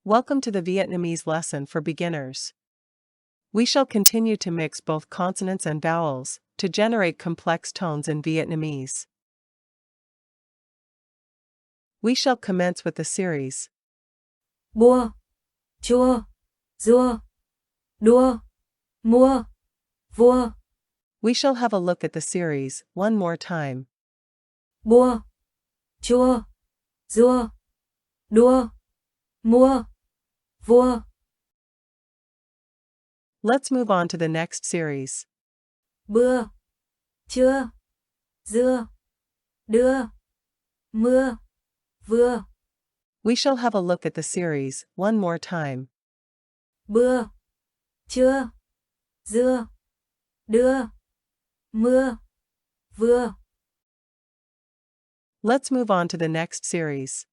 Welcome to the Vietnamese lesson for beginners. We shall continue to mix both consonants and vowels to generate complex tones in Vietnamese. We shall commence with the series. Bua, chua, dua, đua, mua, vua. We shall have a look at the series one more time. Bua, chua, dua, đua, mua, vua. Let's move on to the next series. Bưa, chua, dưa, đưa, mưa, vừa. We shall have a look at the series one more time. Bưa, chua, dưa, đưa, mưa, vừa. Let's move on to the next series.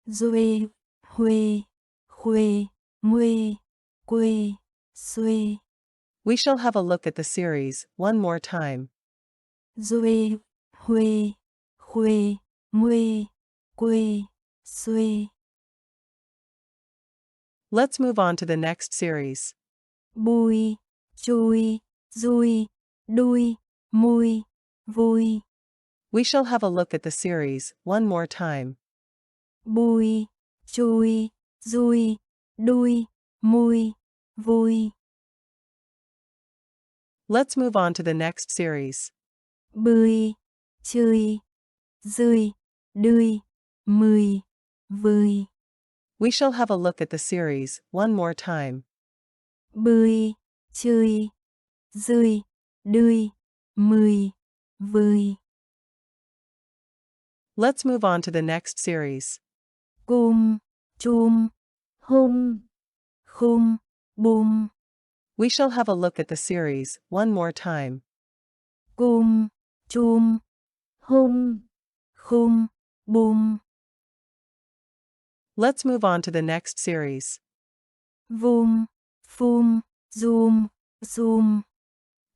Duy, huy, khuy, nguy, quy, suy. We shall have a look at the series one more time. Duy, huy, khuy, nguy, quy, suy. Let's move on to the next series. Bui, chui, dui, đuôi, mui, vui. We shall have a look at the series one more time. Bui, chui, dui, đuôi, mui, vui. Let's move on to the next series. Bươi, chơi, rơi, đươi, mười, vơi. We shall have a look at the series one more time. Bươi, chơi, rơi, đươi, mười, vơi. Let's move on to the next series. Côm, chôm, hông, khôm, bôm. We shall have a look at the series one more time. Côm, chôm, hông, khôm, bôm. Let's move on to the next series. Vom, phôm, dôm, dôm.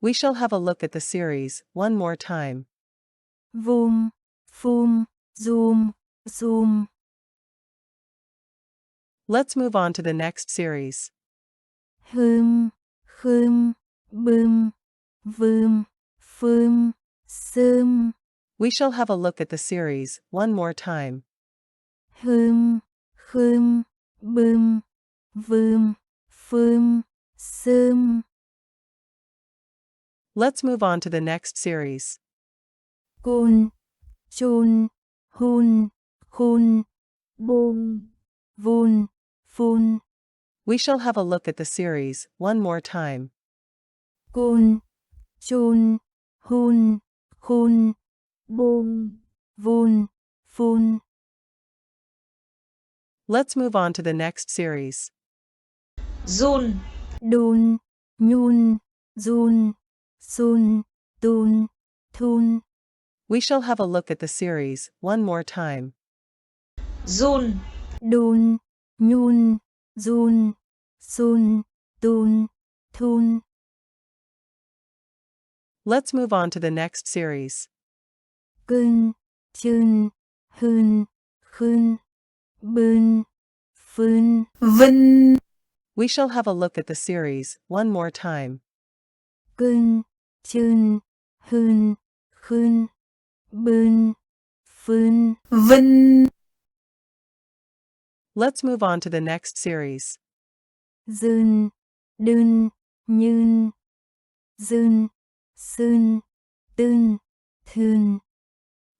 We shall have a look at the series one more time. Vom, phôm, dôm, dôm. Let's move on to the next series. Hơm, khơm, bơm, vơm, phơm, sơm. We shall have a look at the series one more time. Hơm, khơm, bơm, vơm, phơm, sơm. Let's move on to the next series. Côn, chôn, hôn, khôn, bôn, vôn, phôn. We shall have a look at the series one more time. Côn, chôn, hôn, khôn, bôn, vôn, phôn. Let's move on to the next series. Run, đôn, nhun, run, xun, tôn, thun. We shall have a look at the series one more time. Run, đôn, nhun, run, xun, tôn, thun. Let's move on to the next series. Cơn, chơn, hơn, khơn, bơn, phơn, vân. We shall have a look at the series one more time. Cơn, chơn, hơn, khơn, bơn, phơn, vân. Let's move on to the next series. Dơn, đơn, nhơn, dơn, sơn, tơn, thơn.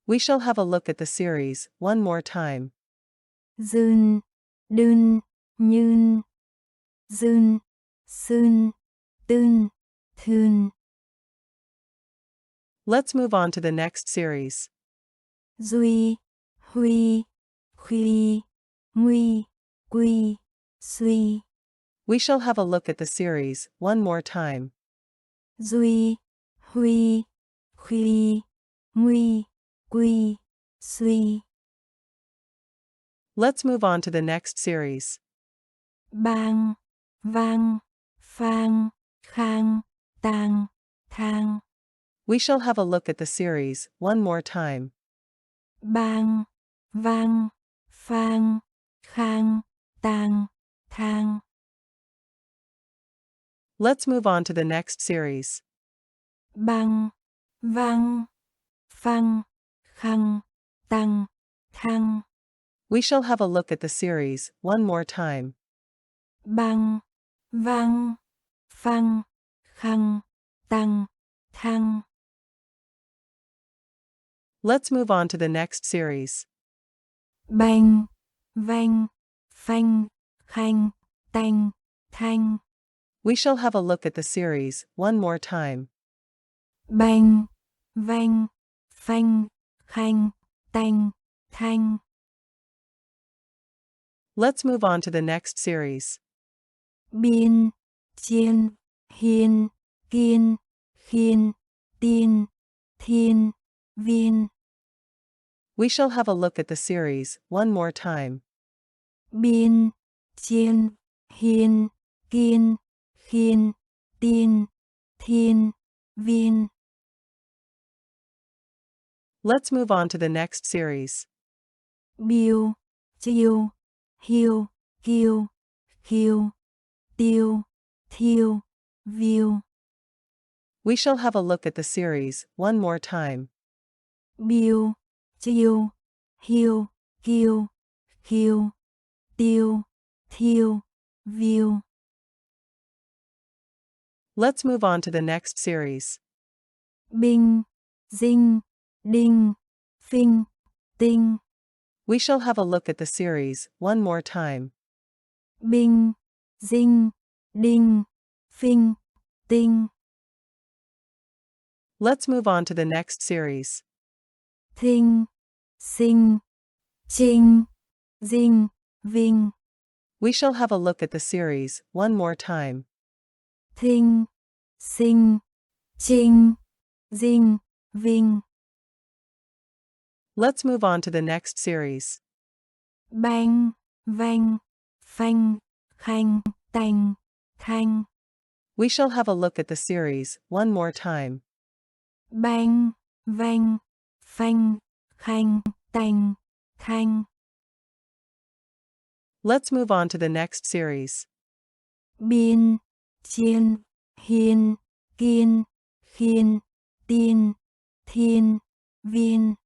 We shall have a look at the series one more time. Dơn, đơn, nhơn, dơn, sơn, tơn, thơn. Let's move on to the next series. Duy, huy, khuy, nguy, quy, suy. We shall have a look at the series one more time. Duy, huy, khuy, nguy, quy, suy. Let's move on to the next series. Bang, vang, phang, khang, tang, thang. We shall have a look at the series one more time. Bang, vang, phang, khang, tang, thang. Let's move on to the next series. Băng, văng, phăng, khăng, tăng, thăng. We shall have a look at the series one more time. Băng, văng, phăng, khăng, tăng, thăng. Let's move on to the next series. Banh, vanh, phanh, khanh, tanh, thanh. We shall have a look at the series one more time. Banh, vanh, phanh, khanh, tanh, thanh. Let's move on to the next series. Biên, chiên, hiên, kiên, khiên, tiên, thiên, viên. We shall have a look at the series one more time. Biên, chiên, hiên, kiên, khiên, tiên, thiên, viên. Let's move on to the next series. Biêu, chiêu, hiêu, kiêu, khiêu, tiêu, thiêu, viêu. We shall have a look at the series one more time. Biêu, chiêu, hiêu, kiêu, khiêu, tiêu, thiêu, viêu. Let's move on to the next series. Binh, dinh, đinh, phinh, tinh. We shall have a look at the series one more time. Binh, dinh, đinh, phinh, tinh. Let's move on to the next series. Thinh, sinh, trinh, dinh, vinh. We shall have a look at the series one more time. Thinh, sinh, trinh, dinh, vinh. Let's move on to the next series. Banh, vanh, phanh, khanh, tanh, thanh. We shall have a look at the series one more time. Banh, vanh, phanh, khanh, tanh, thanh. Let's move on to the next series. Biên, chiên, hiên, kiên, khiên, tiên, thiên, viên.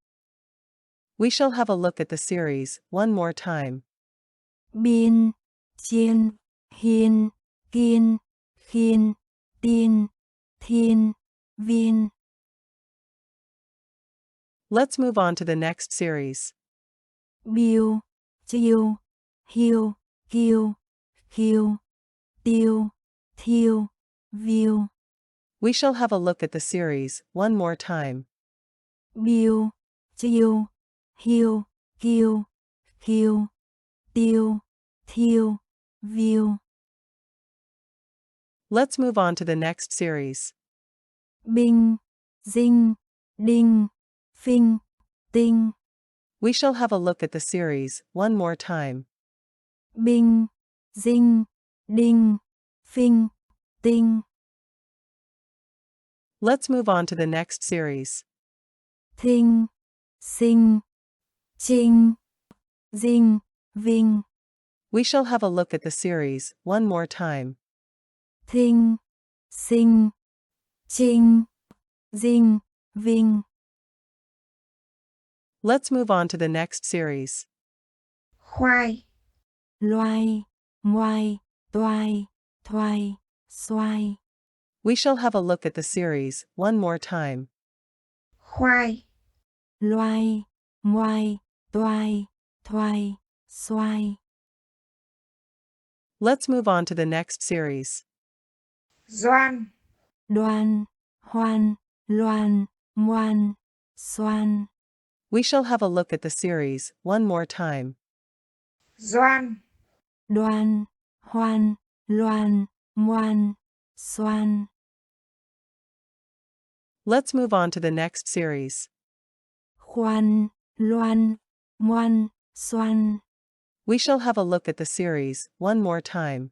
We shall have a look at the series one more time. Biên, chiên, hiên, kiên, khiên, tiên, thiên, viên. Let's move on to the next series. Biêu, chiêu, hiêu, kiêu, khiêu, tiêu, thiêu, viêu. We shall have a look at the series one more time. Biêu, chiêu, hiêu, kiêu, khiêu, tiêu, thiêu, viêu. Let's move on to the next series. Binh, dinh, đinh, phinh, tinh. We shall have a look at the series one more time. Binh, dinh, đinh, phinh, tinh. Let's move on to the next series. Thinh, sinh, trinh, dinh, vinh. We shall have a look at the series one more time. Thinh, sinh, trinh, dinh, vinh. Let's move on to the next series. khoai, Loai, ngoai, toai, thoai, xoai. We shall have a look at the series one more time. khoai, Loai, ngoai, toai, thoai, xoai. Let's move on to the next series. doan, Đoan, hoan, loan, ngoan, xoan. We shall have a look at the series one more time. doan, Đoan, hoan, loan, ngoan, xoan. Let's move on to the next series. Khoan, loan, ngoan, xoan. We shall have a look at the series one more time.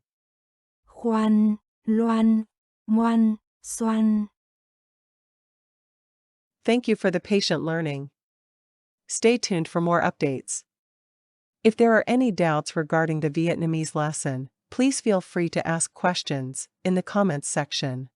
Khoan, loan, ngoan, xoan. Thank you for the patient learning. Stay tuned for more updates. If there are any doubts regarding the Vietnamese lesson, Please feel free to ask questions in the comments section.